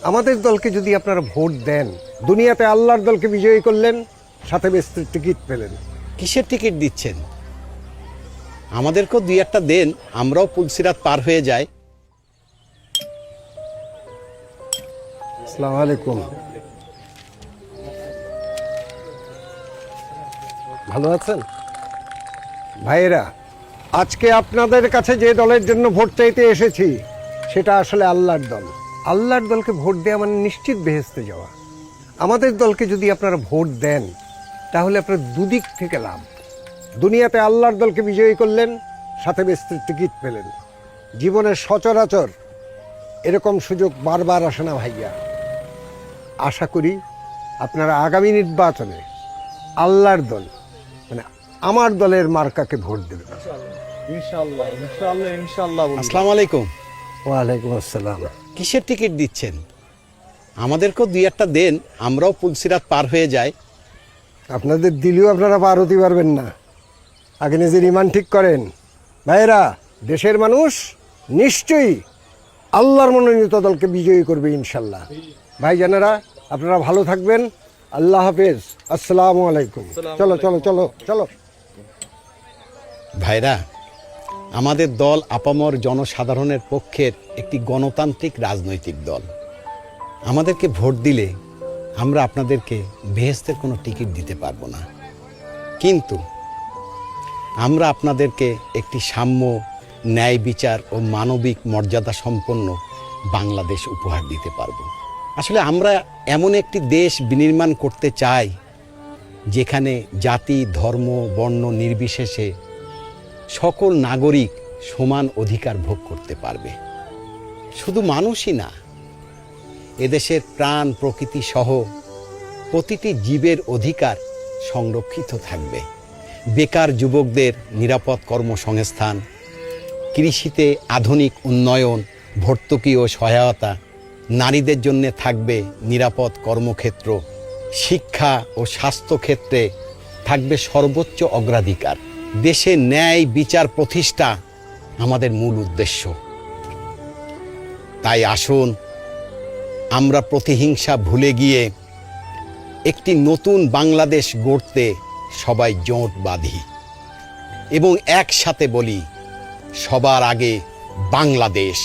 আমাদের দলকে যদি আপনারা ভোট দেন, দুনিয়াতে আল্লাহর দলকে বিজয়ী করলেন, সাথে বেস্তের টিকিট পেলেন। কিসের টিকিট দিচ্ছেন? আমাদেরকেও দুই একটা দেন, আমরাও পুলসিরাত পার হয়ে যাই। আসসালামু আলাইকুম। ভালো আছেন ভাইয়েরা? আজকে আপনাদের কাছে যে দলের জন্য ভোট চাইতে এসেছি সেটা আসলে আল্লাহর দল। আল্লাহর দলকে ভোট দেওয়া মানে নিশ্চিত বেহেশতে যাওয়া। আমাদের দলকে যদি আপনারা ভোট দেন তাহলে আপনার দুদিক থেকে লাভ। দুনিয়াতে আল্লাহর দলকে বিজয়ী করলেন, সাথে বেস্তের টিকিট পেলেন। জীবনের সচরাচর এরকম সুযোগ বারবার আসে না ভাইয়া। আশা করি আপনারা আগামী নির্বাচনে আল্লাহর দল মানে আমার দলের মার্কাকে ভোট দেবেন। ইনশাআল্লাহ ইনশাআল্লাহ ইনশাআল্লাহ। আসসালামু আলাইকুম। ওয়ালাইকুম আসসালাম। কিসের টিকিট দিচ্ছেন? আমাদেরকেও দুই একটা দেন, আমরাও পুলসিরাত পার হয়ে যাই। আপনাদের দিলেও আপনারা পার হতে পারবেন না। আগে নিজের ইমান ঠিক করেন ভাইয়েরা। দেশের মানুষ নিশ্চয়ই আল্লাহর মনোনীত দলকে বিজয়ী করবে ইনশাল্লাহ। ভাইজানেরা আপনারা ভালো থাকবেন। আল্লাহ হাফেজ। আসসালামু আলাইকুম। চলো চলো চলো চলো। ভাইরা, আমাদের দল আপামর জনসাধারণের পক্ষের একটি গণতান্ত্রিক রাজনৈতিক দল। আমাদেরকে ভোট দিলে আমরা আপনাদেরকে বেহেশতের কোনো টিকিট দিতে পারবো না, কিন্তু আমরা আপনাদেরকে একটি সাম্য, ন্যায় বিচার ও মানবিক মর্যাদা সম্পন্ন বাংলাদেশ উপহার দিতে পারবো। আসলে আমরা এমন একটি দেশ বিনির্মাণ করতে চাই যেখানে জাতি, ধর্ম, বর্ণ নির্বিশেষে সকল নাগরিক সমান অধিকার ভোগ করতে পারবে। শুধু মানুষই না, এদেশের প্রাণ প্রকৃতি সহ প্রতিটি জীবের অধিকার সংরক্ষিত থাকবে। বেকার যুবকদের নিরাপদ কর্মসংস্থান, কৃষিতে আধুনিক উন্নয়ন, ভর্তুকি ও সহায়তা, নারীদের জন্য থাকবে নিরাপদ কর্মক্ষেত্র, শিক্ষা ও স্বাস্থ্যক্ষেত্রে থাকবে সর্বোচ্চ অগ্রাধিকার। দেশে ন্যায় বিচার প্রতিষ্ঠা আমাদের মূল উদ্দেশ্য। তাই আসুন আমরা প্রতিহিংসা ভুলে গিয়ে একটি নতুন বাংলাদেশ গড়তে সবাই জোট বাঁধি এবং একসাথে বলি, সবার আগে বাংলাদেশ।